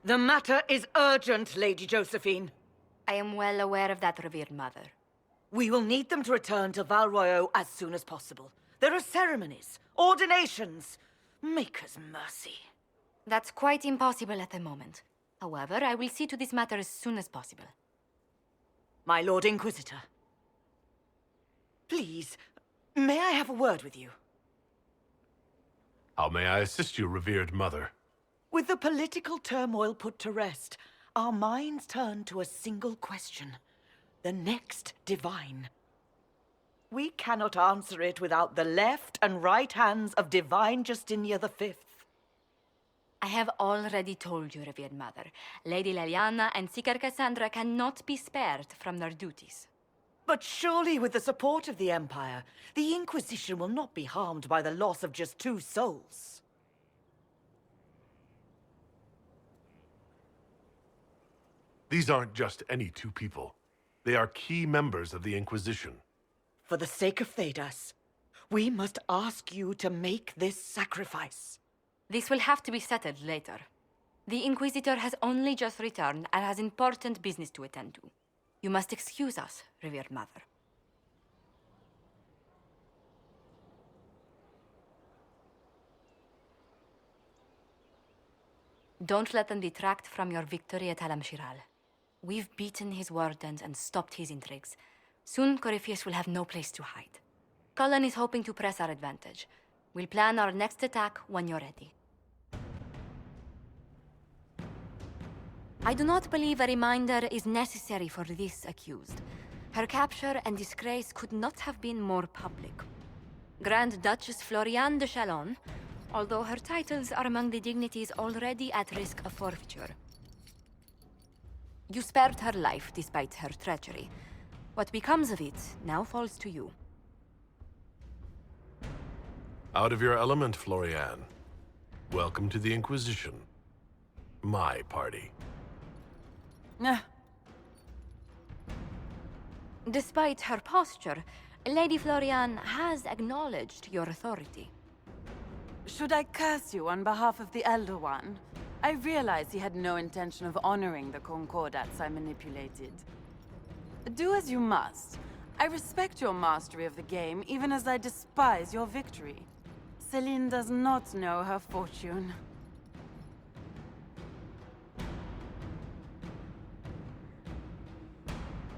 The matter is urgent, Lady Josephine. I am well aware of that, revered mother. We will need them to return to Val Royeaux as soon as possible. There are ceremonies, ordinations. Make us mercy. That's quite impossible at the moment. However, I will see to this matter as soon as possible. My Lord Inquisitor. Please, may I have a word with you? How may I assist you, revered mother? With the political turmoil put to rest, our minds turn to a single question. The next divine. We cannot answer it without the left and right hands of Divine Justinia V. I have already told you, revered mother. Lady Leliana and Seeker Cassandra cannot be spared from their duties. But surely with the support of the Empire, the Inquisition will not be harmed by the loss of just 2 souls. These aren't just any 2 people. They are key members of the Inquisition. For the sake of Thedas, we must ask you to make this sacrifice. This will have to be settled later. The Inquisitor has only just returned and has important business to attend to. You must excuse us, revered mother. Don't let them detract from your victory at Alam Shiral. We've beaten his wardens and stopped his intrigues. Soon, Corypheus will have no place to hide. Cullen is hoping to press our advantage. We'll plan our next attack when you're ready. I do not believe a reminder is necessary for this accused. Her capture and disgrace could not have been more public. Grand Duchess Floriane de Chalon, although her titles are among the dignities already at risk of forfeiture. You spared her life despite her treachery. What becomes of it now falls to you. Out of your element, Floriane. Welcome to the Inquisition. My party. Despite her posture, Lady Floriane has acknowledged your authority. Should I curse you on behalf of the Elder One? I realize he had no intention of honoring the concordats I manipulated. Do as you must. I respect your mastery of the game, even as I despise your victory. Celine does not know her fortune.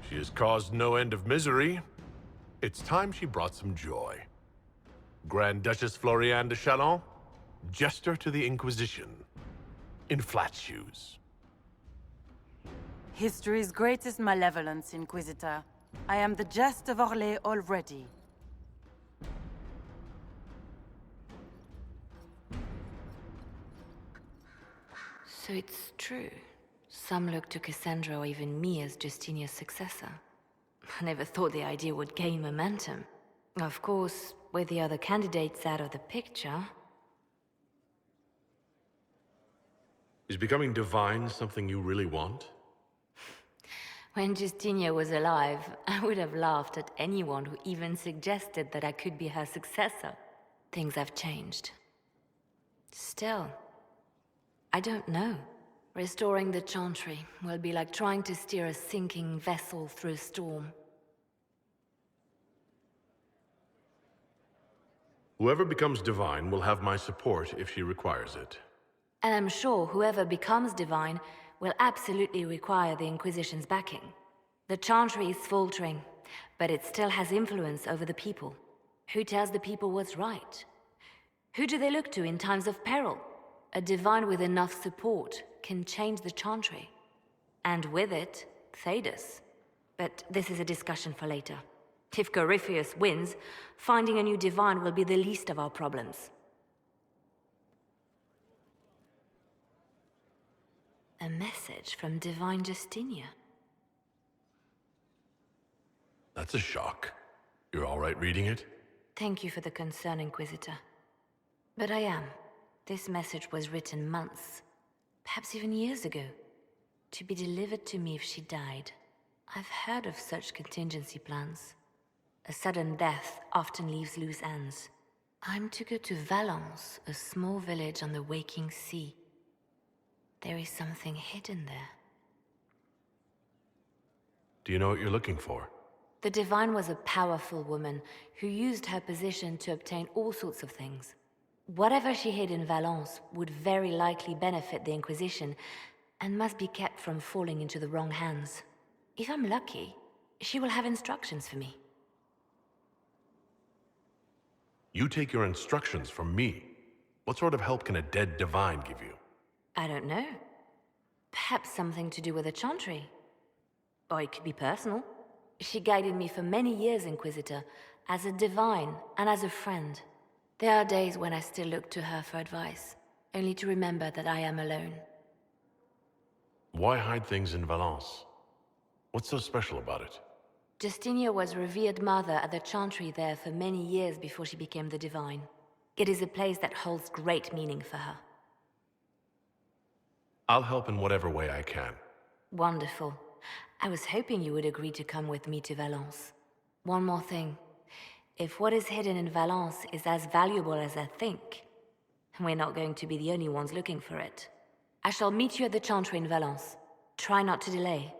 She has caused no end of misery. It's time she brought some joy. Grand Duchess Floriane de Chalon, jester to the Inquisition, in flat shoes. History's greatest malevolence, Inquisitor. I am the jest of Orlais already. So it's true. Some look to Cassandra or even me as Justinia's successor. I never thought the idea would gain momentum. Of course, with the other candidates out of the picture... Is becoming divine something you really want? When Justinia was alive, I would have laughed at anyone who even suggested that I could be her successor. Things have changed. Still, I don't know. Restoring the Chantry will be like trying to steer a sinking vessel through a storm. Whoever becomes divine will have my support if she requires it. And I'm sure whoever becomes divine will absolutely require the Inquisition's backing. The Chantry is faltering, but it still has influence over the people. Who tells the people what's right? Who do they look to in times of peril? A divine with enough support can change the Chantry. And with it, Thedas. But this is a discussion for later. If Corypheus wins, finding a new divine will be the least of our problems. A message from Divine Justinia. That's a shock. You're all right reading it? Thank you for the concern, Inquisitor. But I am. This message was written months, perhaps even years ago, to be delivered to me if she died. I've heard of such contingency plans. A sudden death often leaves loose ends. I'm to go to Valence, a small village on the waking sea. There is something hidden there. Do you know what you're looking for? The Divine was a powerful woman who used her position to obtain all sorts of things. Whatever she hid in Valence would very likely benefit the Inquisition and must be kept from falling into the wrong hands. If I'm lucky, she will have instructions for me. You take your instructions from me. What sort of help can a dead divine give you? I don't know. Perhaps something to do with the Chantry. Or it could be personal. She guided me for many years, Inquisitor, as a divine and as a friend. There are days when I still look to her for advice, only to remember that I am alone. Why hide things in Valence? What's so special about it? Justinia was revered mother at the Chantry there for many years before she became the Divine. It is a place that holds great meaning for her. I'll help in whatever way I can. Wonderful. I was hoping you would agree to come with me to Valence. One more thing. If what is hidden in Valence is as valuable as I think, we're not going to be the only ones looking for it. I shall meet you at the Chantry in Valence. Try not to delay.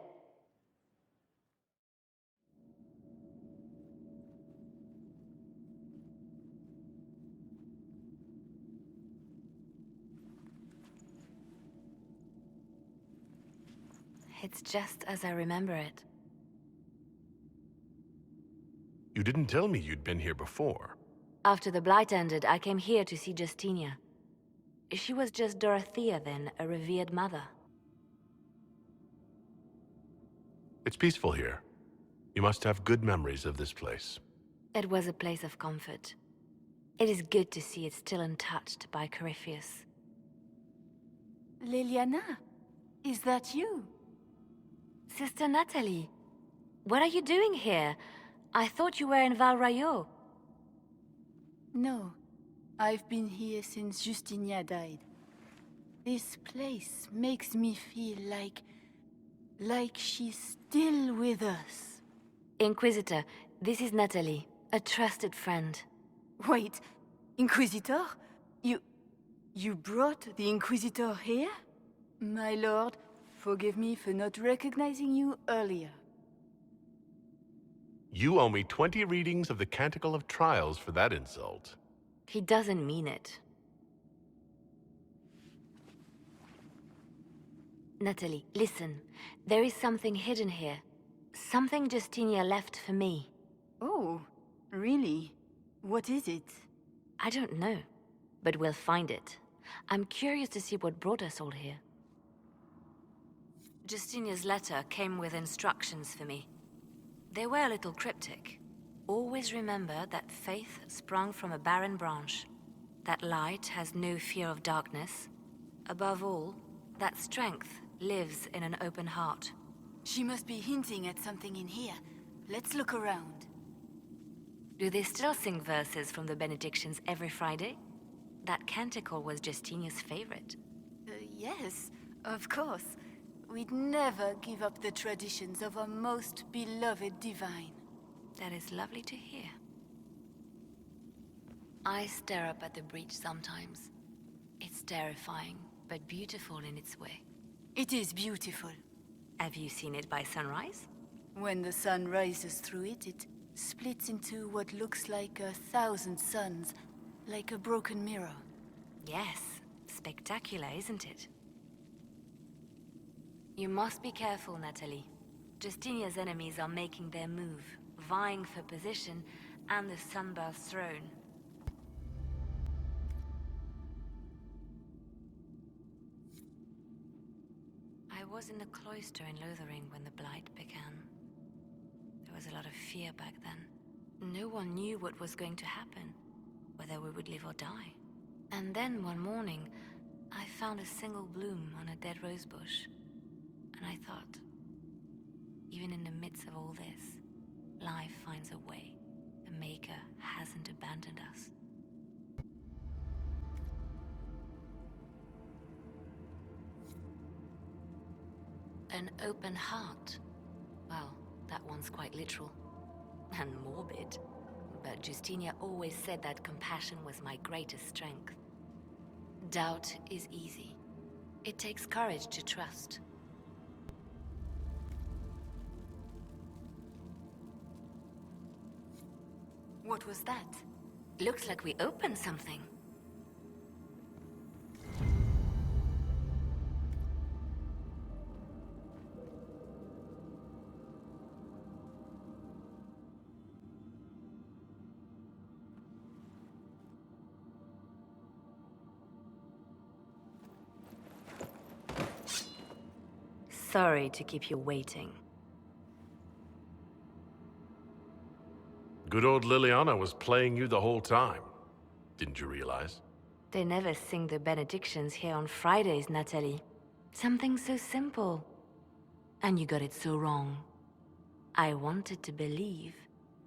It's just as I remember it. You didn't tell me you'd been here before. After the Blight ended, I came here to see Justinia. She was just Dorothea then, a revered mother. It's peaceful here. You must have good memories of this place. It was a place of comfort. It is good to see it still untouched by Corypheus. Liliana, is that you? Sister Natalie, what are you doing here? I thought you were in Val Rayo. No, I've been here since Justinia died. This place makes me feel like she's still with us. Inquisitor, this is Natalie, a trusted friend. Wait, Inquisitor? You brought the Inquisitor here? My lord, forgive me for not recognizing you earlier. You owe me 20 readings of the Canticle of Trials for that insult. He doesn't mean it. Natalie, listen. There is something hidden here. Something Justinia left for me. Oh, really? What is it? I don't know, but we'll find it. I'm curious to see what brought us all here. Justinia's letter came with instructions for me. They were a little cryptic. Always remember that faith sprung from a barren branch, that light has no fear of darkness. Above all, that strength lives in an open heart. She must be hinting at something in here. Let's look around. Do they still sing verses from the benedictions every Friday? That canticle was Justinia's favorite. Yes, of course. We'd never give up the traditions of our most beloved divine. That is lovely to hear. I stare up at the breach sometimes. It's terrifying, but beautiful in its way. It is beautiful. Have you seen it by sunrise? When the sun rises through it, it splits into what looks like 1,000 suns, like a broken mirror. Yes, spectacular, isn't it? You must be careful, Natalie. Justinia's enemies are making their move, vying for position and the Sunbirth's throne. I was in the cloister in Lothering when the Blight began. There was a lot of fear back then. No one knew what was going to happen, whether we would live or die. And then one morning, I found a single bloom on a dead rose bush. And I thought, even in the midst of all this, life finds a way. The Maker hasn't abandoned us. An open heart. Well, that one's quite literal. And morbid. But Justinia always said that compassion was my greatest strength. Doubt is easy. It takes courage to trust. What was that? Looks like we opened something. Sorry to keep you waiting. Good old Liliana was playing you the whole time. Didn't you realize? They never sing the benedictions here on Fridays, Natalie. Something so simple. And you got it so wrong. I wanted to believe,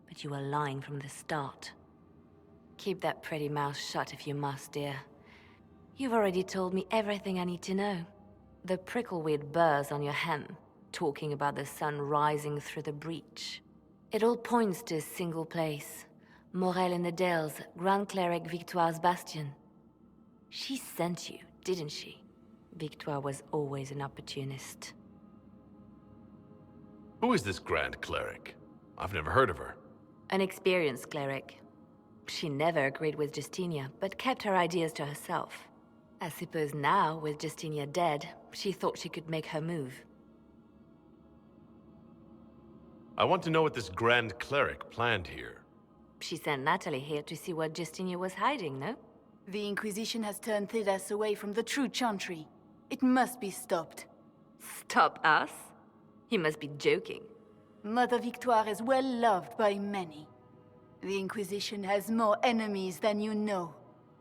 but you were lying from the start. Keep that pretty mouth shut if you must, dear. You've already told me everything I need to know. The prickleweed burrs on your hem, talking about the sun rising through the breach. It all points to a single place. Morel in the Dales, Grand Cleric Victoire's bastion. She sent you, didn't she? Victoire was always an opportunist. Who is this Grand Cleric? I've never heard of her. An experienced cleric. She never agreed with Justinia, but kept her ideas to herself. I suppose now, with Justinia dead, she thought she could make her move. I want to know what this Grand Cleric planned here. She sent Natalie here to see what Justinia was hiding, no? The Inquisition has turned Thidas away from the true Chantry. It must be stopped. Stop us? You must be joking. Mother Victoire is well loved by many. The Inquisition has more enemies than you know.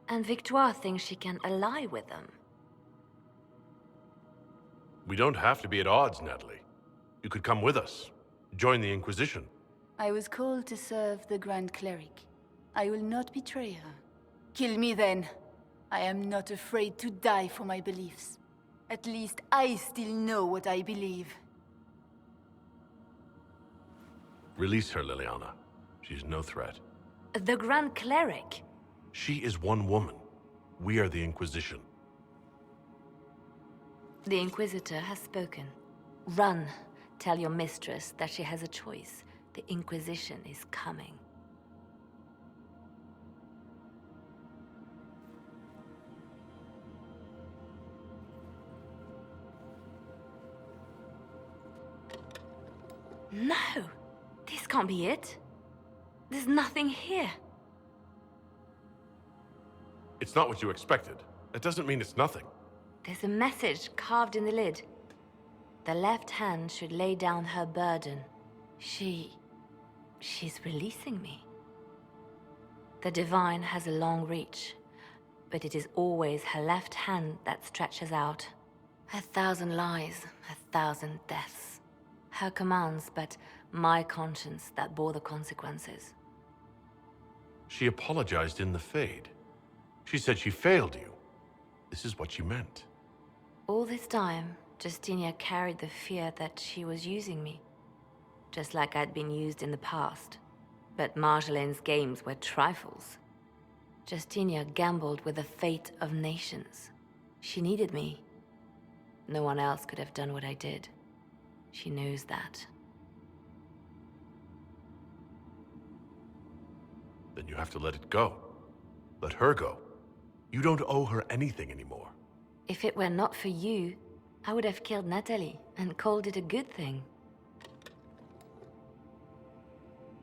And Victoire thinks she can ally with them. We don't have to be at odds, Natalie. You could come with us. Join the Inquisition. I was called to serve the Grand Cleric. I will not betray her. Kill me then. I am not afraid to die for my beliefs. At least I still know what I believe. Release her, Liliana. She's no threat. The Grand Cleric? She is one woman. We are the Inquisition. The Inquisitor has spoken. Run. Tell your mistress that she has a choice. The Inquisition is coming. No! This can't be it. There's nothing here. It's not what you expected. That doesn't mean it's nothing. There's a message carved in the lid. The left hand should lay down her burden. She's releasing me. The Divine has a long reach, but it is always her left hand that stretches out. 1,000 lies, 1,000 deaths. Her commands, but my conscience that bore the consequences. She apologized in the Fade. She said she failed you. This is what she meant. All this time, Justinia carried the fear that she was using me. Just like I'd been used in the past. But Marjolaine's games were trifles. Justinia gambled with the fate of nations. She needed me. No one else could have done what I did. She knows that. Then you have to let it go. Let her go. You don't owe her anything anymore. If it were not for you, I would have killed Natalie and called it a good thing.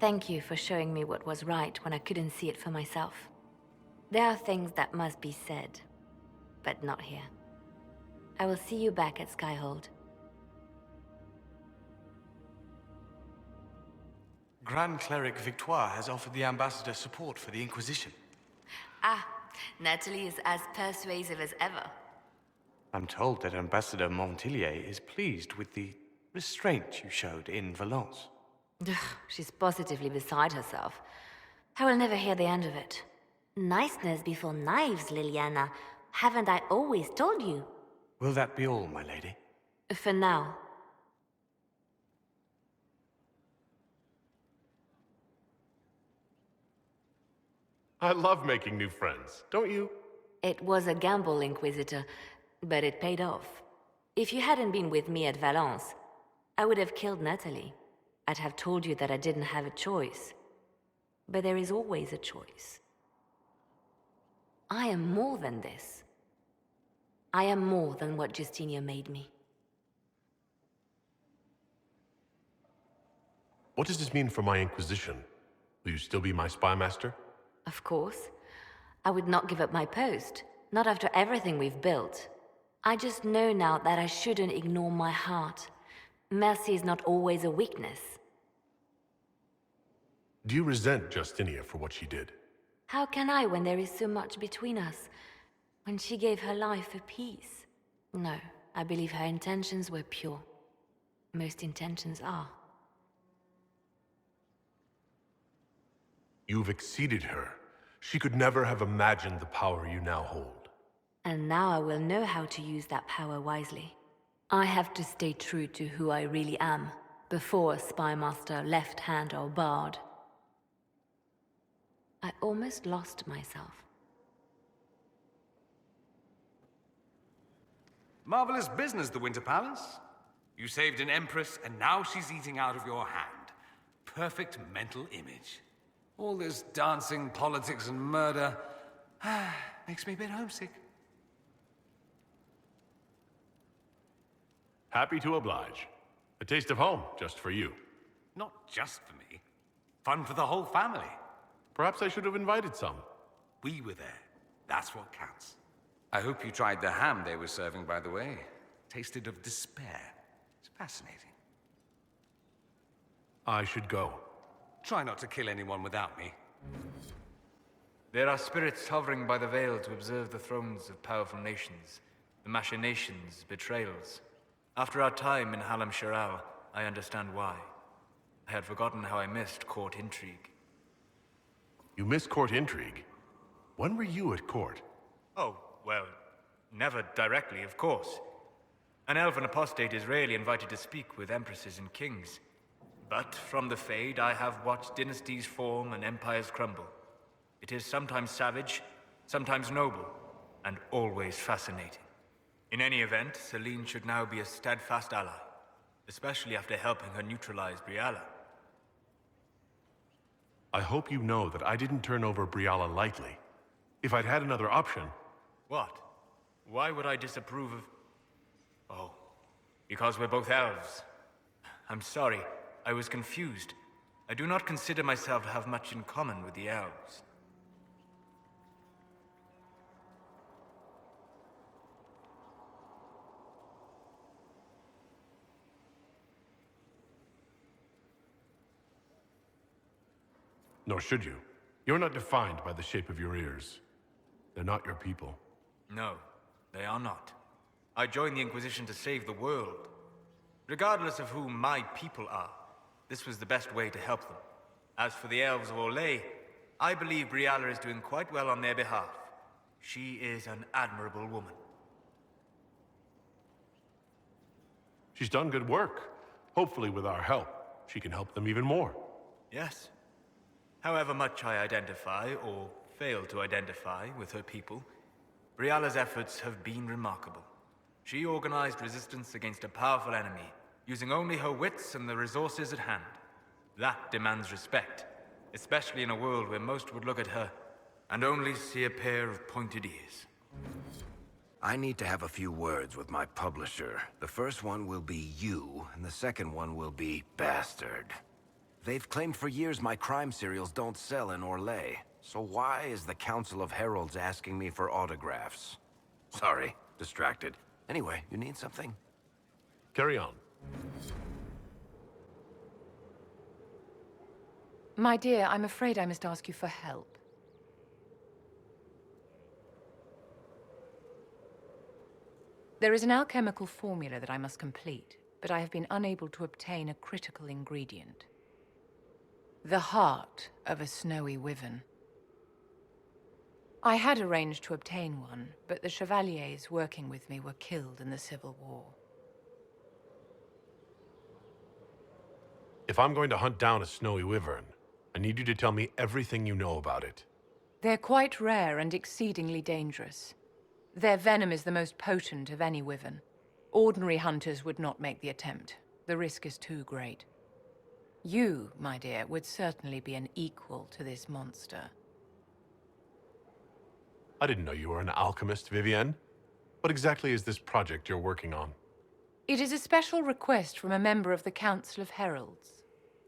Thank you for showing me what was right when I couldn't see it for myself. There are things that must be said, but not here. I will see you back at Skyhold. Grand Cleric Victoire has offered the Ambassador support for the Inquisition. Ah, Natalie is as persuasive as ever. I'm told that Ambassador Montillier is pleased with the restraint you showed in Valence. She's positively beside herself. I will never hear the end of it. Niceness before knives, Liliana. Haven't I always told you? Will that be all, my lady? For now. I love making new friends, don't you? It was a gamble, Inquisitor. But it paid off. If you hadn't been with me at Valence, I would have killed Natalie. I'd have told you that I didn't have a choice. But there is always a choice. I am more than this. I am more than what Justinia made me. What does this mean for my Inquisition? Will you still be my spy master? Of course. I would not give up my post. Not after everything we've built. I just know now that I shouldn't ignore my heart. Mercy is not always a weakness. Do you resent Justinia for what she did? How can I when there is so much between us? When she gave her life for peace? No, I believe her intentions were pure. Most intentions are. You've exceeded her. She could never have imagined the power you now hold. And now I will know how to use that power wisely. I have to stay true to who I really am, before a spy master left hand or barred. I almost lost myself. Marvelous business, the Winter Palace. You saved an empress, and now she's eating out of your hand. Perfect mental image. All this dancing, politics, and murder makes me a bit homesick. Happy to oblige. A taste of home, just for you. Not just for me. Fun for the whole family. Perhaps I should have invited some. We were there. That's what counts. I hope you tried the ham they were serving, by the way. Tasted of despair. It's fascinating. I should go. Try not to kill anyone without me. There are spirits hovering by the veil to observe the thrones of powerful nations, the machinations, betrayals. After our time in Halam Sharal, I understand why. I had forgotten how I missed court intrigue. You miss court intrigue? When were you at court? Oh, well, never directly, of course. An elven apostate is rarely invited to speak with empresses and kings. But from the Fade, I have watched dynasties form and empires crumble. It is sometimes savage, sometimes noble, and always fascinating. In any event, Celine should now be a steadfast ally, especially after helping her neutralize Briala. I hope you know that I didn't turn over Briala lightly. If I'd had another option... What? Why would I disapprove of... Oh, because we're both elves. I'm sorry, I was confused. I do not consider myself to have much in common with the elves. Nor should you. You're not defined by the shape of your ears. They're not your people. No, they are not. I joined the Inquisition to save the world. Regardless of who my people are, this was the best way to help them. As for the elves of Orlais, I believe Briala is doing quite well on their behalf. She is an admirable woman. She's done good work. Hopefully with our help, she can help them even more. Yes. However much I identify, or fail to identify, with her people, Briala's efforts have been remarkable. She organized resistance against a powerful enemy, using only her wits and the resources at hand. That demands respect, especially in a world where most would look at her and only see a pair of pointed ears. I need to have a few words with my publisher. The first one will be you, and the second one will be Bastard. They've claimed for years my crime serials don't sell in Orlais. So why is the Council of Heralds asking me for autographs? Sorry, distracted. Anyway, you need something? Carry on. My dear, I'm afraid I must ask you for help. There is an alchemical formula that I must complete, but I have been unable to obtain a critical ingredient. The heart of a snowy wyvern. I had arranged to obtain one, but the chevaliers working with me were killed in the Civil War. If I'm going to hunt down a snowy wyvern, I need you to tell me everything you know about it. They're quite rare and exceedingly dangerous. Their venom is the most potent of any wyvern. Ordinary hunters would not make the attempt. The risk is too great. You, my dear, would certainly be an equal to this monster. I didn't know you were an alchemist, Vivienne. What exactly is this project you're working on? It is a special request from a member of the Council of Heralds.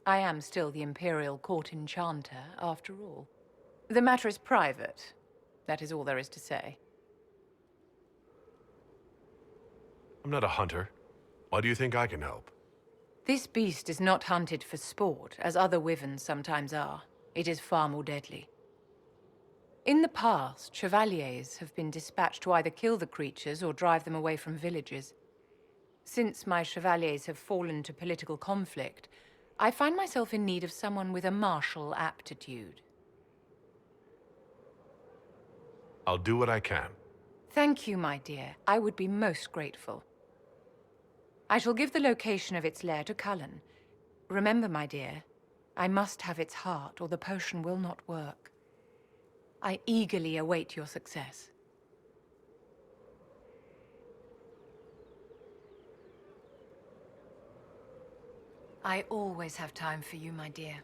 I am still the Imperial Court Enchanter, after all. The matter is private. That is all there is to say. I'm not a hunter. Why do you think I can help? This beast is not hunted for sport, as other wyverns sometimes are. It is far more deadly. In the past, chevaliers have been dispatched to either kill the creatures or drive them away from villages. Since my chevaliers have fallen to political conflict, I find myself in need of someone with a martial aptitude. I'll do what I can. Thank you, my dear. I would be most grateful. I shall give the location of its lair to Cullen. Remember, my dear, I must have its heart, or the potion will not work. I eagerly await your success. I always have time for you, my dear.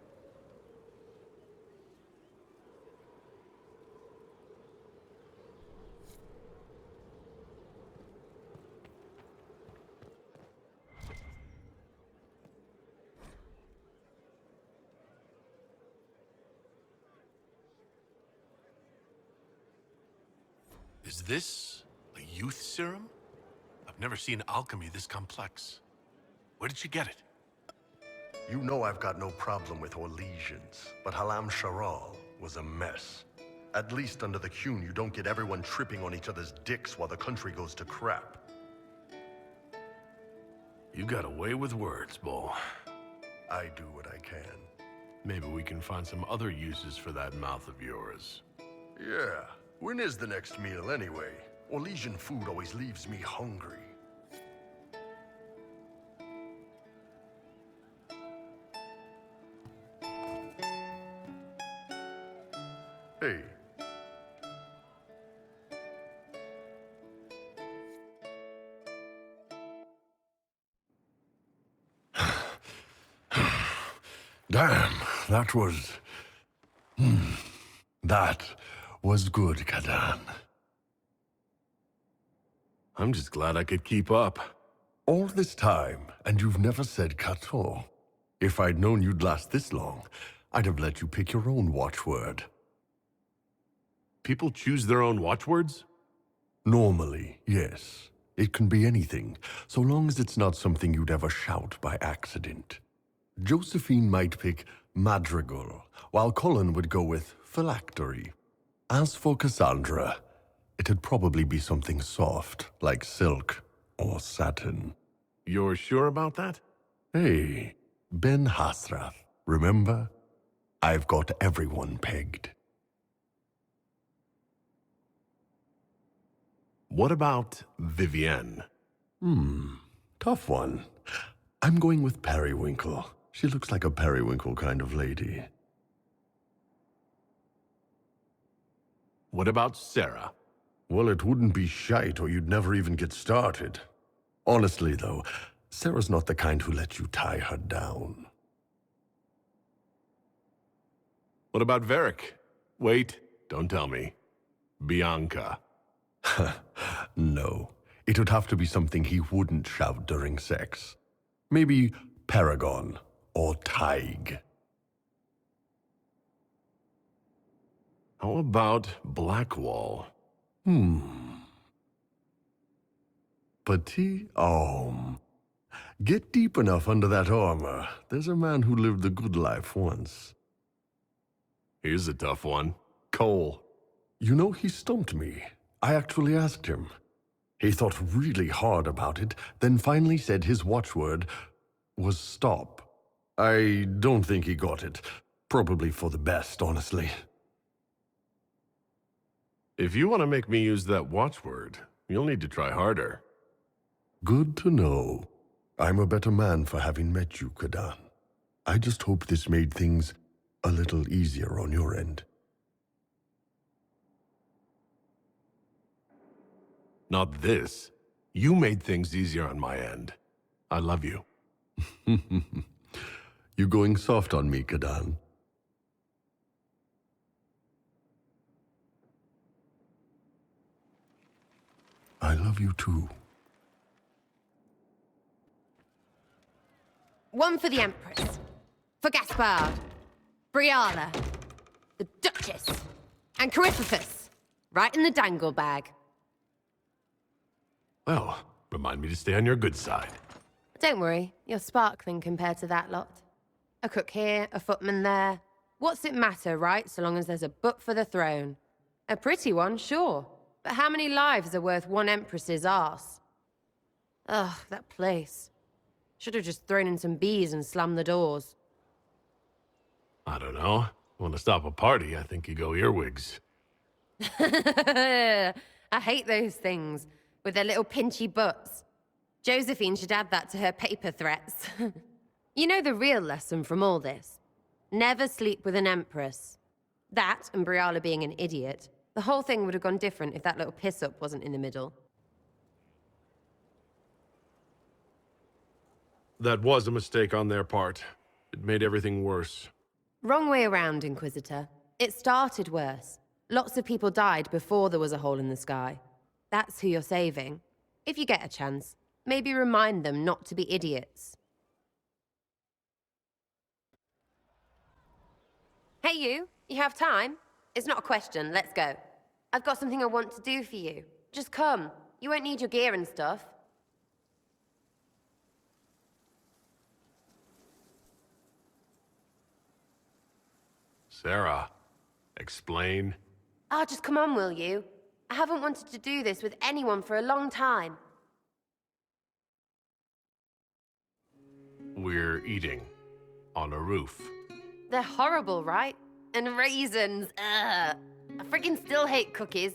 Is this a youth serum? I've never seen alchemy this complex. Where did you get it? You know I've got no problem with Orlesians, but Halam Sharal was a mess. At least under the Qun, you don't get everyone tripping on each other's dicks while the country goes to crap. You got a way with words, Bo. I do what I can. Maybe we can find some other uses for that mouth of yours. Yeah. When is the next meal, anyway? Orlesian food always leaves me hungry. Hey. Damn, that was... That was good, Kadan. I'm just glad I could keep up. All this time, and you've never said Kato. If I'd known you'd last this long, I'd have let you pick your own watchword. People choose their own watchwords? Normally, yes. It can be anything, so long as it's not something you'd ever shout by accident. Josephine might pick Madrigal, while Cullen would go with Phylactery. As for Cassandra, it'd probably be something soft, like silk or satin. You're sure about that? Hey, Ben Hasrath, remember? I've got everyone pegged. What about Vivienne? Tough one. I'm going with Periwinkle. She looks like a periwinkle kind of lady. What about Sarah? Well, it wouldn't be shite or you'd never even get started. Honestly, though, Sarah's not the kind who lets you tie her down. What about Varric? Wait, don't tell me. Bianca. No, it would have to be something he wouldn't shout during sex. Maybe Paragon or Tig. How about Blackwall? Petit homme. Get deep enough under that armor. There's a man who lived the good life once. Here's a tough one. Cole. You know, he stumped me. I actually asked him. He thought really hard about it, then finally said his watchword was stop. I don't think he got it. Probably for the best, honestly. If you want to make me use that watchword, you'll need to try harder. Good to know. I'm a better man for having met you, Kadan. I just hope this made things a little easier on your end. Not this. You made things easier on my end. I love you. You going soft on me, Kadan? I love you too. One for the Empress. For Gaspard. Briala. The Duchess. And Coryphophus. Right in the dangle bag. Well, remind me to stay on your good side. Don't worry, you're sparkling compared to that lot. A cook here, a footman there. What's it matter, right, so long as there's a butt for the throne? A pretty one, sure. But how many lives are worth one Empress's arse? Ugh, that place. Should have just thrown in some bees and slammed the doors. I don't know. Want to stop a party, I think you go earwigs. I hate those things, with their little pinchy butts. Josephine should add that to her paper threats. You know the real lesson from all this? Never sleep with an Empress. That, and Briala being an idiot. The whole thing would have gone different if that little piss-up wasn't in the middle. That was a mistake on their part. It made everything worse. Wrong way around, Inquisitor. It started worse. Lots of people died before there was a hole in the sky. That's who you're saving. If you get a chance, maybe remind them not to be idiots. Hey you have time? It's not a question, let's go. I've got something I want to do for you. Just come. You won't need your gear and stuff. Sarah, explain. Ah, just come on, will you? I haven't wanted to do this with anyone for a long time. We're eating on a roof. They're horrible, right? And raisins, ugh. I freaking still hate cookies.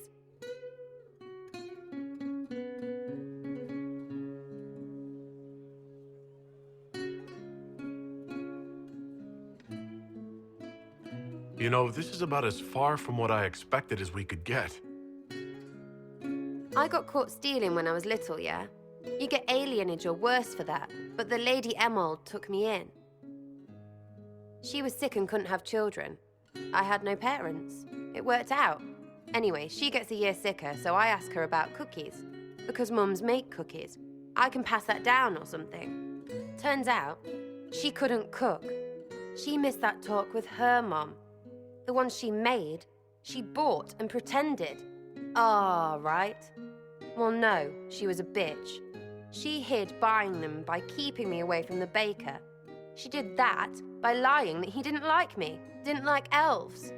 You know, this is about as far from what I expected as we could get. I got caught stealing when I was little, yeah? You get alienage or worse for that, but the Lady Emerald took me in. She was sick and couldn't have children. I had no parents. It worked out. Anyway, she gets a year sicker, so I ask her about cookies. Because mums make cookies. I can pass that down or something. Turns out, she couldn't cook. She missed that talk with her mom. The ones she made, she bought and pretended. Ah, right. Well, no, she was a bitch. She hid buying them by keeping me away from the baker. She did that by lying that he didn't like me, didn't like elves.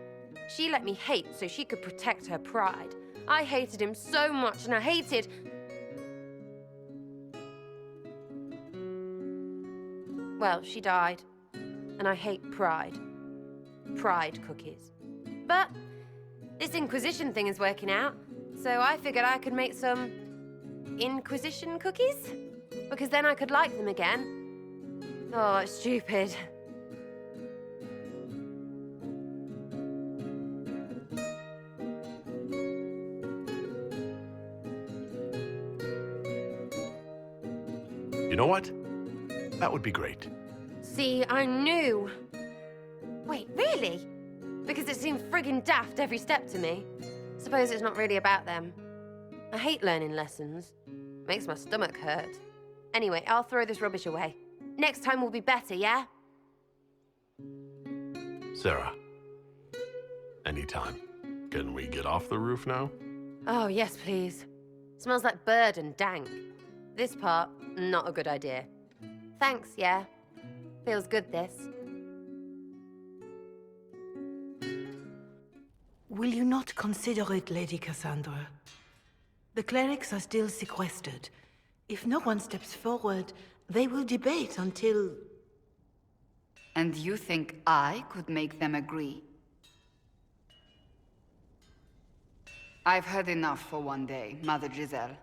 She let me hate so she could protect her pride. I hated him so much, and I hated... Well, she died, and I hate pride. Pride cookies. But this Inquisition thing is working out, so I figured I could make some Inquisition cookies? Because then I could like them again. Oh, it's stupid. You know what? That would be great. See, I knew. Wait, really? Because it seemed friggin' daft every step to me. Suppose it's not really about them. I hate learning lessons. Makes my stomach hurt. Anyway, I'll throw this rubbish away. Next time will be better, yeah? Sarah, anytime. Can we get off the roof now? Oh, yes, please. Smells like bird and dank. This part, not a good idea. Thanks, yeah. Feels good, this. Will you not consider it, Lady Cassandra? The clerics are still sequestered. If no one steps forward, they will debate until... And you think I could make them agree? I've heard enough for one day, Mother Giselle.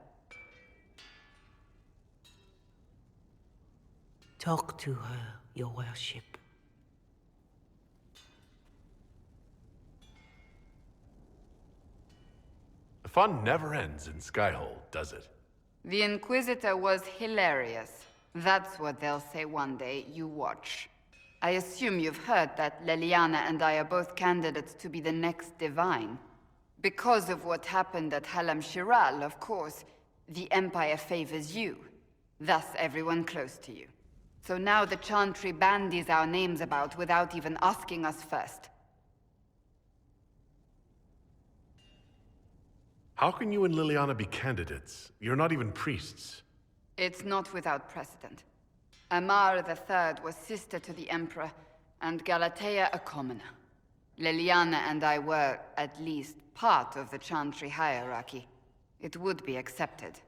Talk to her, your worship. Fun never ends in Skyhold, does it? The Inquisitor was hilarious. That's what they'll say one day, you watch. I assume you've heard that Leliana and I are both candidates to be the next Divine. Because of what happened at Halam Shiral, of course, the Empire favors you. Thus everyone close to you. So now the Chantry bandies our names about without even asking us first. How can you and Liliana be candidates? You're not even priests. It's not without precedent. Amar III was sister to the Emperor, and Galatea a commoner. Liliana and I were, at least, part of the Chantry hierarchy. It would be accepted.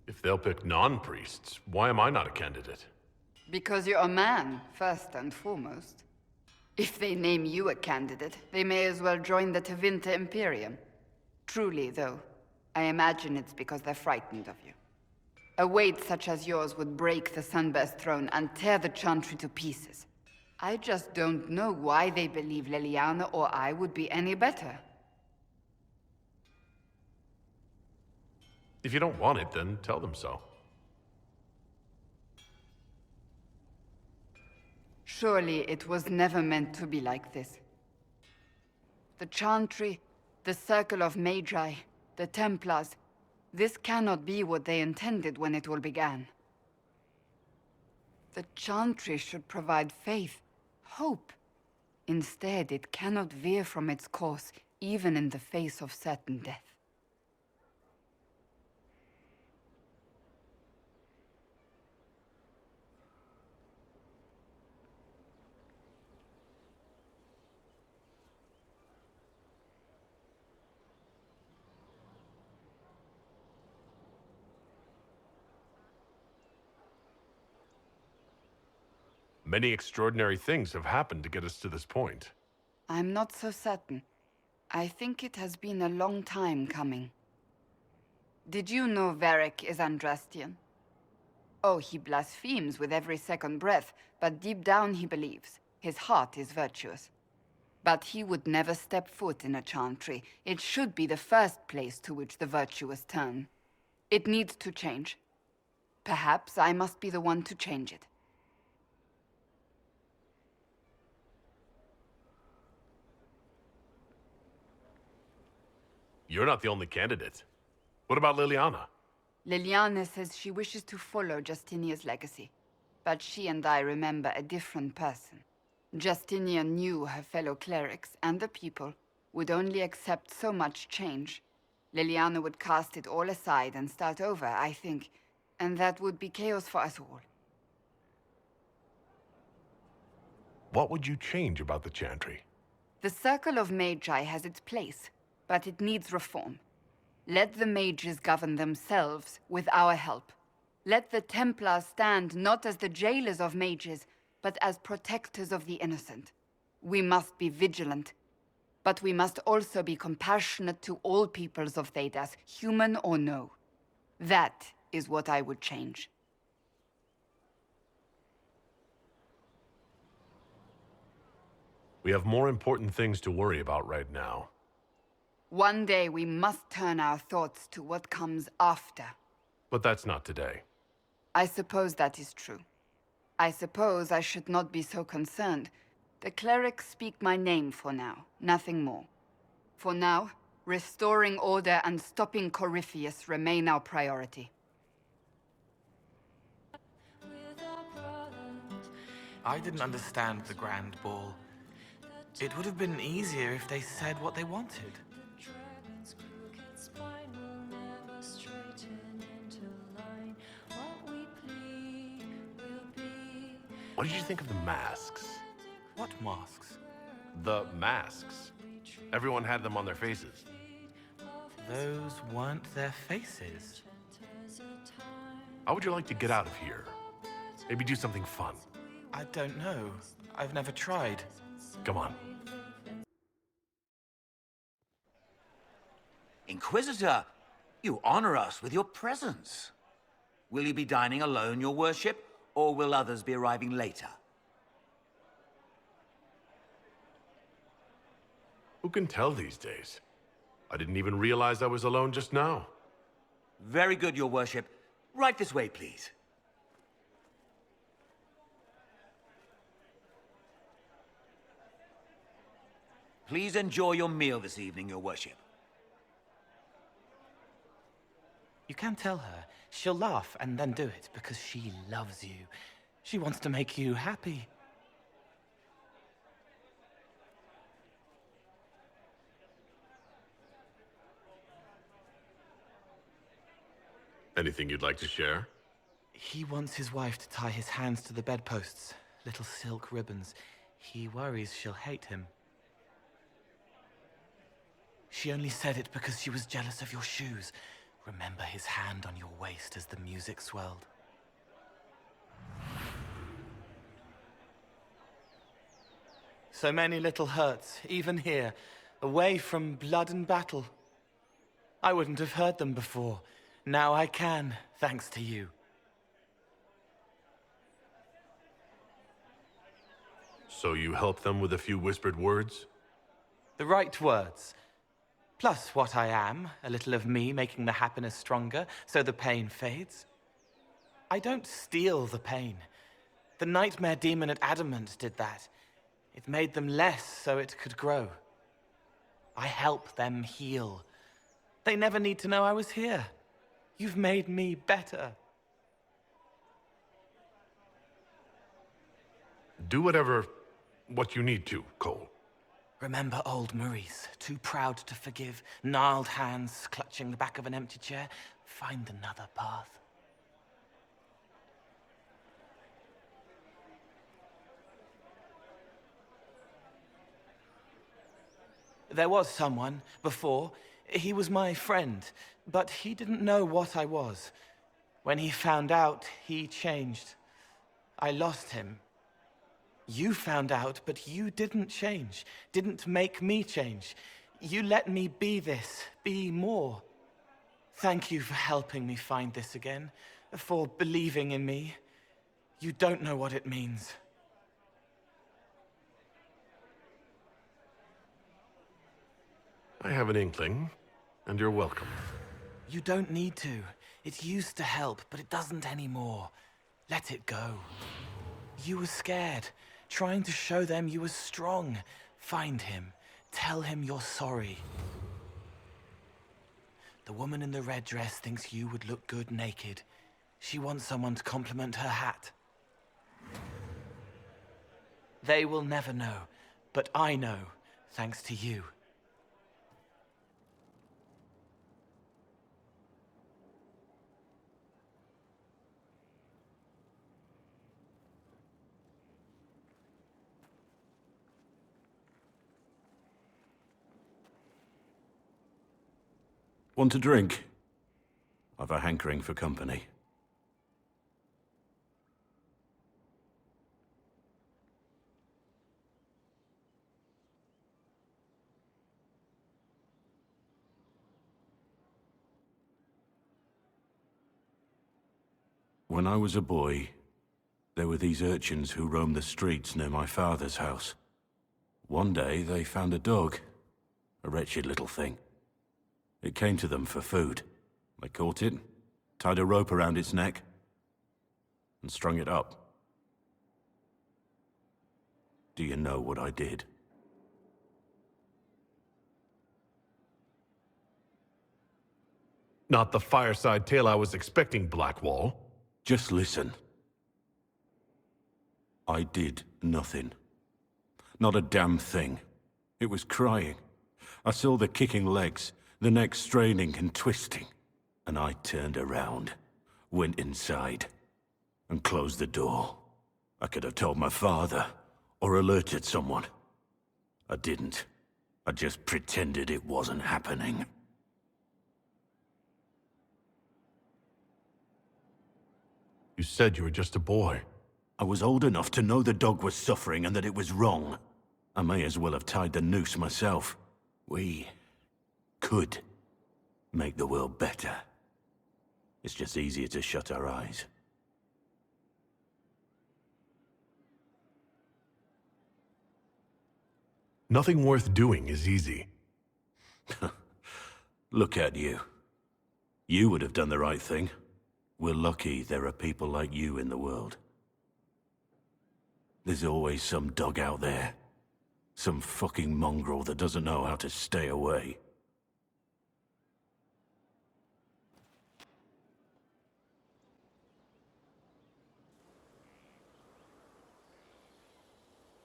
If they'll pick non-priests, why am I not a candidate? Because you're a man, first and foremost. If they name you a candidate, they may as well join the Tevinter Imperium. Truly, though, I imagine it's because they're frightened of you. A weight such as yours would break the Sunburst throne and tear the Chantry to pieces. I just don't know why they believe Leliana or I would be any better. If you don't want it, then tell them so. Surely it was never meant to be like this. The Chantry, the Circle of Magi, the Templars, this cannot be what they intended when it all began. The Chantry should provide faith, hope. Instead, it cannot veer from its course, even in the face of certain death. Many extraordinary things have happened to get us to this point. I'm not so certain. I think it has been a long time coming. Did you know Varric is Andrastian? Oh, he blasphemes with every second breath, but deep down he believes. His heart is virtuous. But he would never step foot in a Chantry. It should be the first place to which the virtuous turn. It needs to change. Perhaps I must be the one to change it. You're not the only candidate. What about Liliana? Liliana says she wishes to follow Justinia's legacy. But she and I remember a different person. Justinia knew her fellow clerics and the people would only accept so much change. Liliana would cast it all aside and start over, I think. And that would be chaos for us all. What would you change about the Chantry? The Circle of Magi has its place, but it needs reform. Let the mages govern themselves with our help. Let the Templars stand not as the jailers of mages, but as protectors of the innocent. We must be vigilant, but we must also be compassionate to all peoples of Thedas, human or no. That is what I would change. We have more important things to worry about right now. One day we must turn our thoughts to what comes after. But that's not today. I suppose that is true. I suppose I should not be so concerned. The clerics speak my name for now, nothing more. For now, restoring order and stopping Corypheus remain our priority. I didn't understand the Grand Ball. It would have been easier if they said what they wanted. What did you think of the masks? What masks? The masks. Everyone had them on their faces. Those weren't their faces. How would you like to get out of here? Maybe do something fun. I don't know. I've never tried. Come on. Inquisitor, you honor us with your presence. Will you be dining alone, your worship, or will others be arriving later? Who can tell these days? I didn't even realize I was alone just now. Very good, your worship. Right this way, please. Please enjoy your meal this evening, your worship. You can tell her. She'll laugh and then do it because she loves you. She wants to make you happy. Anything you'd like to share? He wants his wife to tie his hands to the bedposts, little silk ribbons. He worries she'll hate him. She only said it because she was jealous of your shoes. Remember his hand on your waist as the music swelled. So many little hurts, even here, away from blood and battle. I wouldn't have heard them before. Now I can, thanks to you. So you help them with a few whispered words? The right words. Plus what I am, a little of me making the happiness stronger, so the pain fades. I don't steal the pain. The nightmare demon at Adamant did that. It made them less so it could grow. I help them heal. They never need to know I was here. You've made me better. Do what you need to, Cole. Remember old Maurice, too proud to forgive, gnarled hands clutching the back of an empty chair? Find another path. There was someone, before. He was my friend, but he didn't know what I was. When he found out, he changed. I lost him. You found out, but you didn't change. Didn't make me change. You let me be this, be more. Thank you for helping me find this again, for believing in me. You don't know what it means. I have an inkling, and you're welcome. You don't need to. It used to help, but it doesn't anymore. Let it go. You were scared, trying to show them you were strong. Find him. Tell him you're sorry. The woman in the red dress thinks you would look good naked. She wants someone to compliment her hat. They will never know, but I know, thanks to you. Want a drink? I've a hankering for company. When I was a boy, there were these urchins who roamed the streets near my father's house. One day, they found a dog. A wretched little thing. It came to them for food. They caught it, tied a rope around its neck, and strung it up. Do you know what I did? Not the fireside tale I was expecting, Blackwall. Just listen. I did nothing. Not a damn thing. It was crying. I saw the kicking legs, the neck straining and twisting. And I turned around, went inside, and closed the door. I could have told my father, or alerted someone. I didn't. I just pretended it wasn't happening. You said you were just a boy. I was old enough to know the dog was suffering and that it was wrong. I may as well have tied the noose myself. We could make the world better. It's just easier to shut our eyes. Nothing worth doing is easy. Look at you. You would have done the right thing. We're lucky there are people like you in the world. There's always some dog out there. Some fucking mongrel that doesn't know how to stay away.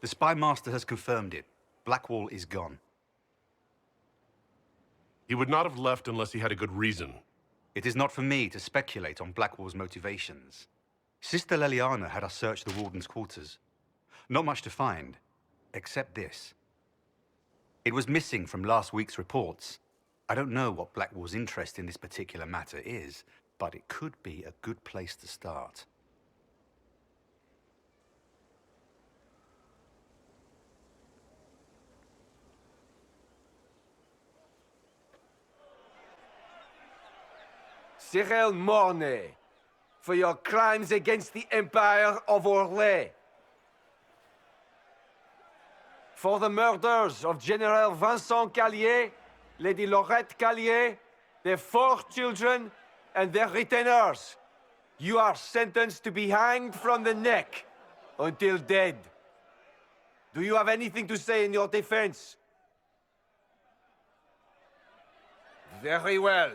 The Spy Master has confirmed it. Blackwall is gone. He would not have left unless he had a good reason. It is not for me to speculate on Blackwall's motivations. Sister Leliana had us search the Warden's quarters. Not much to find, except this. It was missing from last week's reports. I don't know what Blackwall's interest in this particular matter is, but it could be a good place to start. Cyril Mornay, for your crimes against the Empire of Orlais. For the murders of General Vincent Callier, Lady Laurette Callier, their 4 children, and their retainers. You are sentenced to be hanged from the neck until dead. Do you have anything to say in your defense? Very well.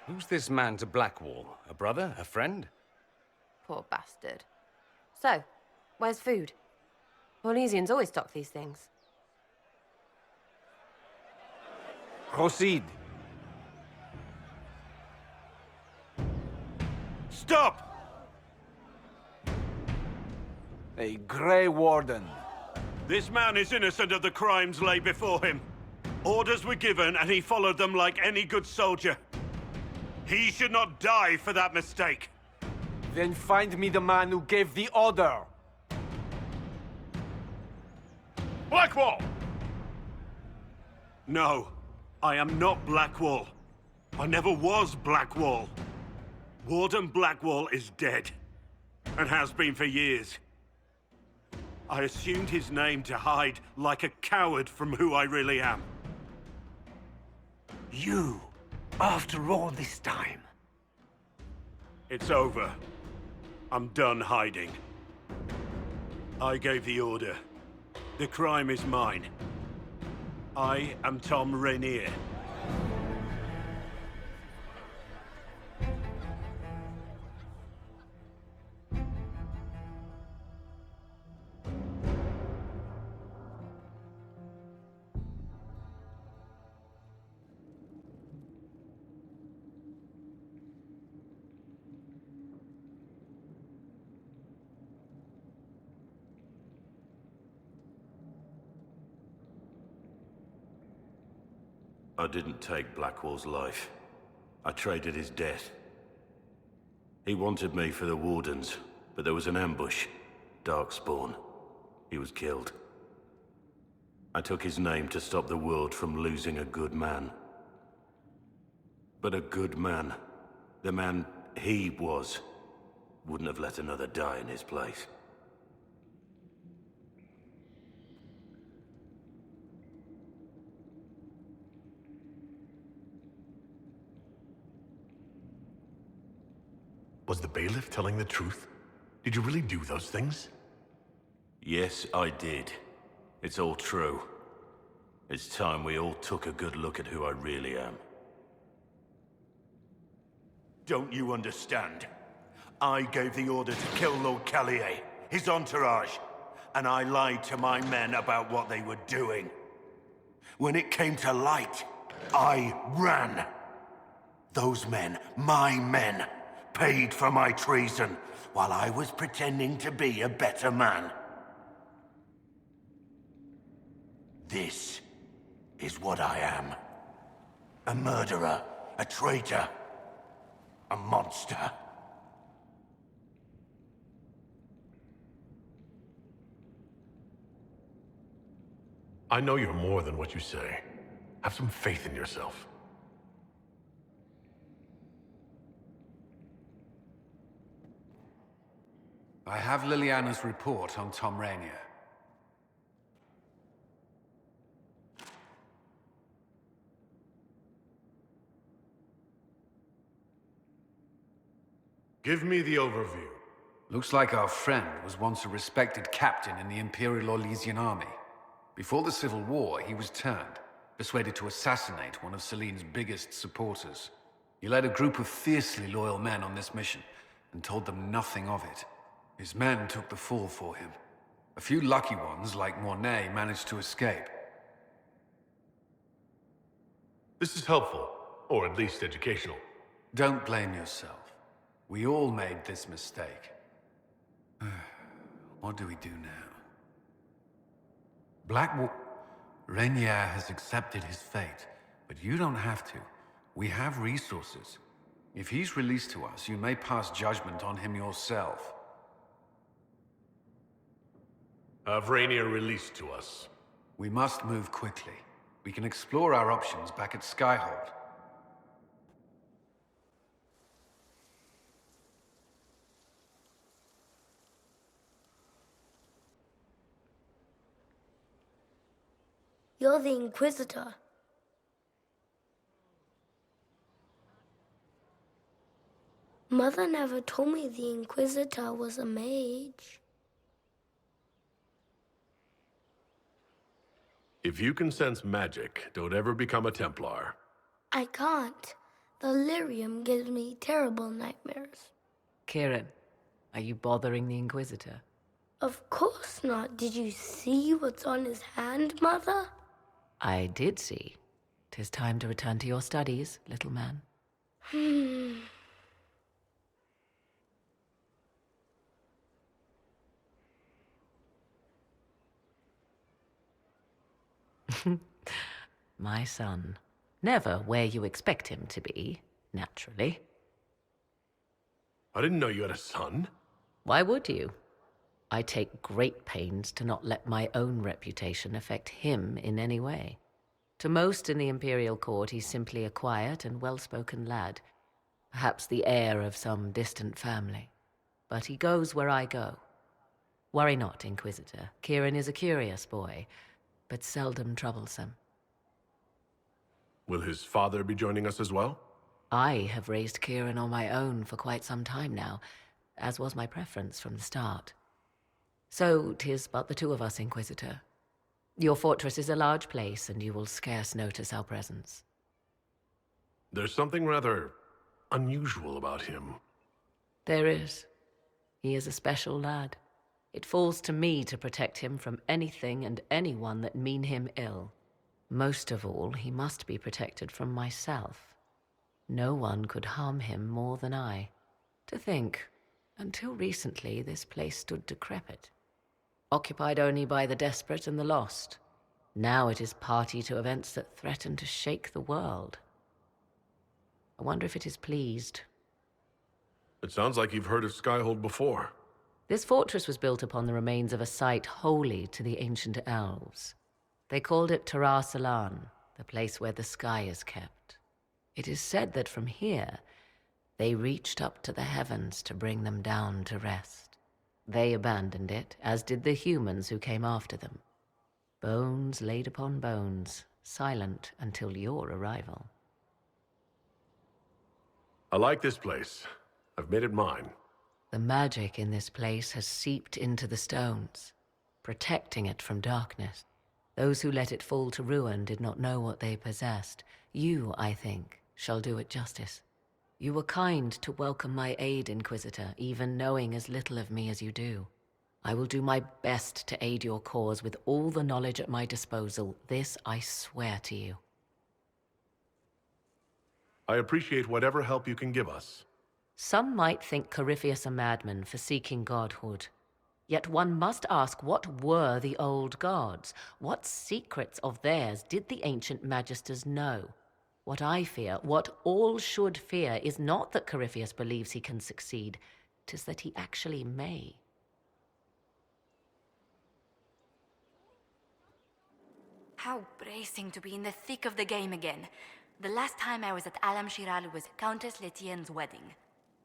Who's this man to Blackwall? A brother? A friend? Poor bastard. So, where's food? Orlesians always stock these things. Proceed. Stop! A Grey Warden. This man is innocent of the crimes laid before him. Orders were given and he followed them like any good soldier. He should not die for that mistake. Then find me the man who gave the order. Blackwall! No, I am not Blackwall. I never was Blackwall. Warden Blackwall is dead, and has been for years. I assumed his name to hide like a coward from who I really am. You, after all this time. It's over. I'm done hiding. I gave the order. The crime is mine. I am Tom Rainier. I didn't take Blackwall's life. I traded his death. He wanted me for the Wardens, but there was an ambush. Darkspawn. He was killed. I took his name to stop the world from losing a good man. But a good man, the man he was, wouldn't have let another die in his place. Was the bailiff telling the truth? Did you really do those things? Yes, I did. It's all true. It's time we all took a good look at who I really am. Don't you understand? I gave the order to kill Lord Callier, his entourage, and I lied to my men about what they were doing. When it came to light, I ran. Those men, my men, paid for my treason, while I was pretending to be a better man. This is what I am. A murderer, a traitor, a monster. I know you're more than what you say. Have some faith in yourself. I have Liliana's report on Tom Rainier. Give me the overview. Looks like our friend was once a respected captain in the Imperial Orlesian army. Before the Civil War, he was turned, persuaded to assassinate one of Celine's biggest supporters. He led a group of fiercely loyal men on this mission, and told them nothing of it. His men took the fall for him. A few lucky ones, like Mornay, managed to escape. This is helpful, or at least educational. Don't blame yourself. We all made this mistake. What do we do now? Rainier has accepted his fate, but you don't have to. We have resources. If he's released to us, you may pass judgment on him yourself. Have Rainier released to us. We must move quickly. We can explore our options back at Skyhold. You're the Inquisitor. Mother never told me the Inquisitor was a mage. If you can sense magic, don't ever become a Templar. I can't. The lyrium gives me terrible nightmares. Kieran, are you bothering the Inquisitor? Of course not. Did you see what's on his hand, Mother? I did see. 'Tis time to return to your studies, little man. My son. Never where you expect him to be, naturally. I didn't know you had a son. Why would you? I take great pains to not let my own reputation affect him in any way. To most in the Imperial Court, he's simply a quiet and well-spoken lad, perhaps the heir of some distant family. But he goes where I go. Worry not, Inquisitor. Kieran is a curious boy, but seldom troublesome. Will his father be joining us as well? I have raised Kieran on my own for quite some time now, as was my preference from the start. So 'tis but the two of us, Inquisitor. Your fortress is a large place, and you will scarce notice our presence. There's something rather unusual about him. There is. He is a special lad. It falls to me to protect him from anything and anyone that mean him ill. Most of all, he must be protected from myself. No one could harm him more than I. To think, until recently, this place stood decrepit, occupied only by the desperate and the lost. Now it is party to events that threaten to shake the world. I wonder if it is pleased. It sounds like you've heard of Skyhold before. This fortress was built upon the remains of a site holy to the ancient elves. They called it Tarar Salan, the place where the sky is kept. It is said that from here, they reached up to the heavens to bring them down to rest. They abandoned it, as did the humans who came after them. Bones laid upon bones, silent until your arrival. I like this place. I've made it mine. The magic in this place has seeped into the stones, protecting it from darkness. Those who let it fall to ruin did not know what they possessed. You, I think, shall do it justice. You were kind to welcome my aid, Inquisitor, even knowing as little of me as you do. I will do my best to aid your cause with all the knowledge at my disposal. This I swear to you. I appreciate whatever help you can give us. Some might think Corypheus a madman for seeking godhood. Yet one must ask, what were the old gods? What secrets of theirs did the ancient magisters know? What I fear, what all should fear, is not that Corypheus believes he can succeed. 'Tis that he actually may. How bracing to be in the thick of the game again. The last time I was at Alam Shiral was Countess Letienne's wedding.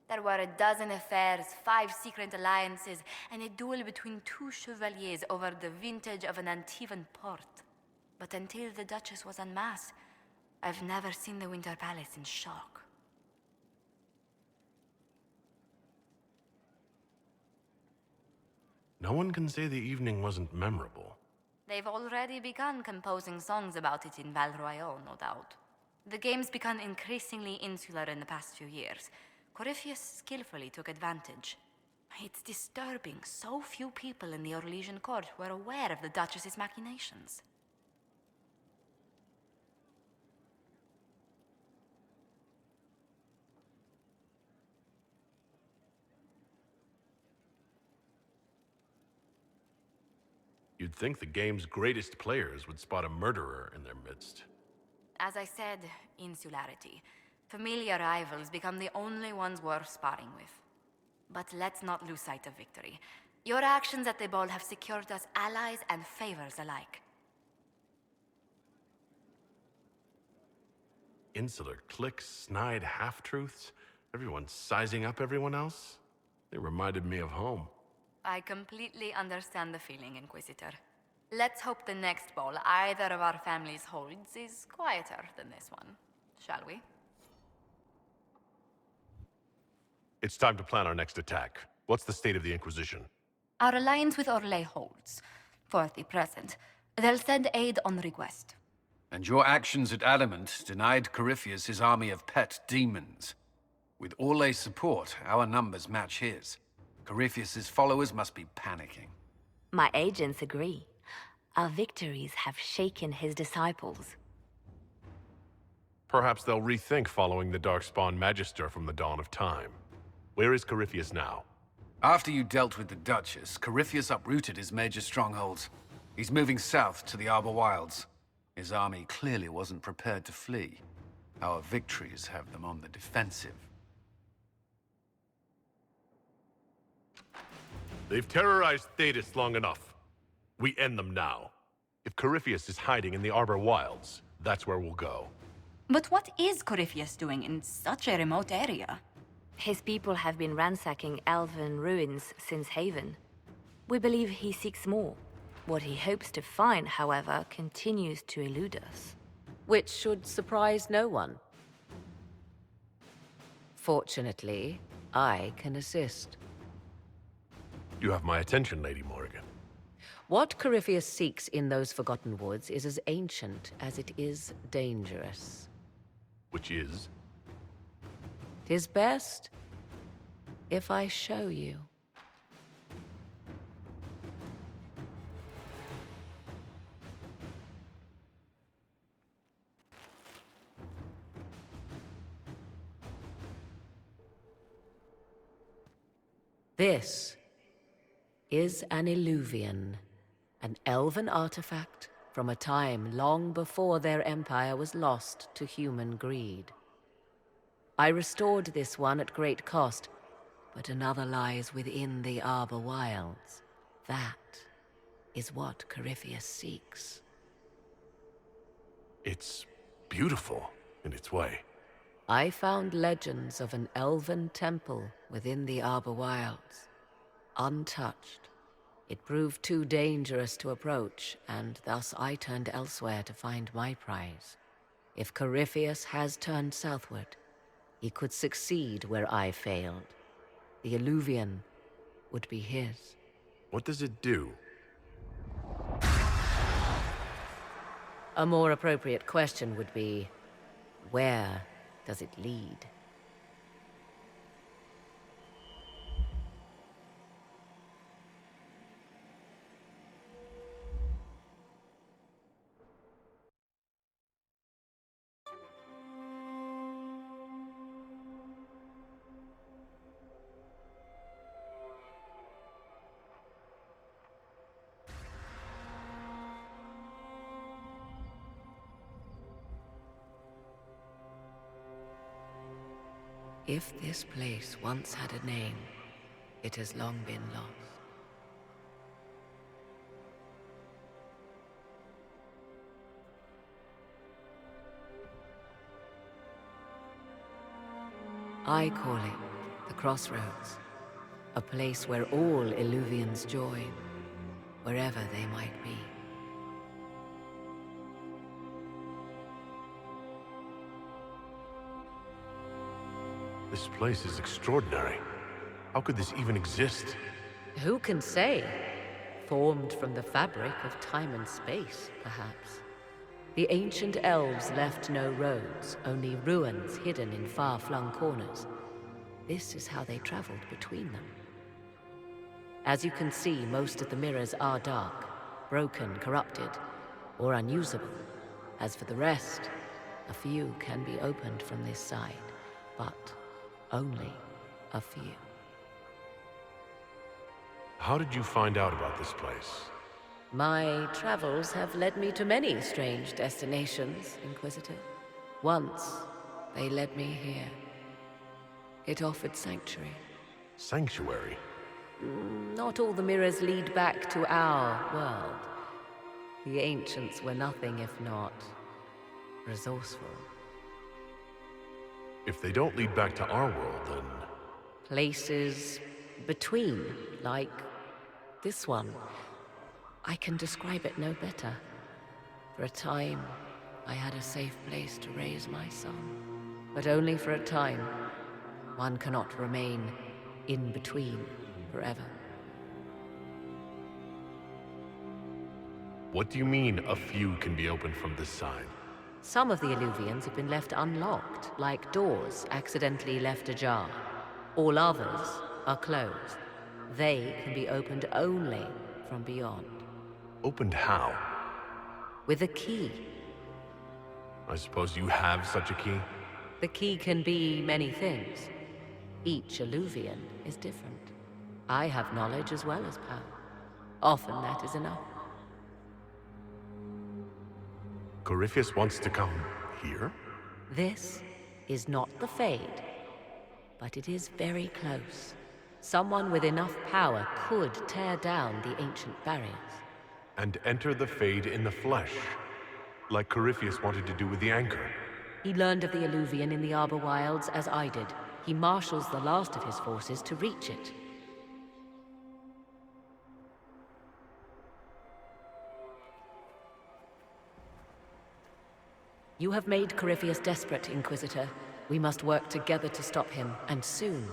There were a dozen affairs, 5 secret alliances, and a duel between 2 chevaliers over the vintage of an Antivan port. But until the Duchess was en masse, I've never seen the Winter Palace in shock. No one can say the evening wasn't memorable. They've already begun composing songs about it in Val Royale, no doubt. The game's become increasingly insular in the past few years. Corypheus skillfully took advantage. It's disturbing so few people in the Orlesian court were aware of the Duchess's machinations. You'd think the game's greatest players would spot a murderer in their midst. As I said, insularity. Familiar rivals become the only ones worth sparring with. But let's not lose sight of victory. Your actions at the ball have secured us allies and favors alike. Insular cliques, snide half-truths, everyone sizing up everyone else. They reminded me of home. I completely understand the feeling, Inquisitor. Let's hope the next ball either of our families holds is quieter than this one, shall we? It's time to plan our next attack. What's the state of the Inquisition? Our alliance with Orlais holds, for the present. They'll send aid on request. And your actions at Adamant denied Corypheus his army of pet demons. With Orlais' support, our numbers match his. Corypheus's followers must be panicking. My agents agree. Our victories have shaken his disciples. Perhaps they'll rethink following the Darkspawn Magister from the dawn of time. Where is Corypheus now? After you dealt with the Duchess, Corypheus uprooted his major strongholds. He's moving south to the Arbor Wilds. His army clearly wasn't prepared to flee. Our victories have them on the defensive. They've terrorized Thetis long enough. We end them now. If Corypheus is hiding in the Arbor Wilds, that's where we'll go. But what is Corypheus doing in such a remote area? His people have been ransacking elven ruins since Haven. We believe he seeks more. What he hopes to find, however, continues to elude us. Which should surprise no one. Fortunately, I can assist. You have my attention, Lady Morrigan. What Corypheus seeks in those Forgotten Woods is as ancient as it is dangerous. Which is? 'Tis best if I show you. This is an Illuvian, an elven artifact from a time long before their empire was lost to human greed. I restored this one at great cost, but another lies within the Arbor Wilds. That is what Corypheus seeks. It's beautiful in its way. I found legends of an elven temple within the Arbor Wilds, untouched. It proved too dangerous to approach, and thus I turned elsewhere to find my prize. If Corypheus has turned southward, he could succeed where I failed. The Illuvian would be his. What does it do? A more appropriate question would be, where does it lead? If this place once had a name, it has long been lost. I call it the Crossroads, a place where all Illuvians join, wherever they might be. This place is extraordinary. How could this even exist? Who can say? Formed from the fabric of time and space, perhaps. The ancient elves left no roads, only ruins hidden in far-flung corners. This is how they traveled between them. As you can see, most of the mirrors are dark, broken, corrupted, or unusable. As for the rest, a few can be opened from this side, but only a few. How did you find out about this place? My travels have led me to many strange destinations, Inquisitor. Once, they led me here. It offered sanctuary. Sanctuary? Not all the mirrors lead back to our world. The ancients were nothing if not resourceful. If they don't lead back to our world, then... Places between, like this one. I can describe it no better. For a time, I had a safe place to raise my son. But only for a time. One cannot remain in between forever. What do you mean, a few can be opened from this side? Some of the Illuvians have been left unlocked, like doors accidentally left ajar. All others are closed. They can be opened only from beyond. Opened how? With a key. I suppose you have such a key? The key can be many things. Each Illuvian is different. I have knowledge as well as power. Often that is enough. Corypheus wants to come here? This is not the Fade, but it is very close. Someone with enough power could tear down the ancient barriers. And enter the Fade in the flesh, like Corypheus wanted to do with the Anchor. He learned of the Illuvian in the Arbor Wilds as I did. He marshals the last of his forces to reach it. You have made Corypheus desperate, Inquisitor. We must work together to stop him, and soon.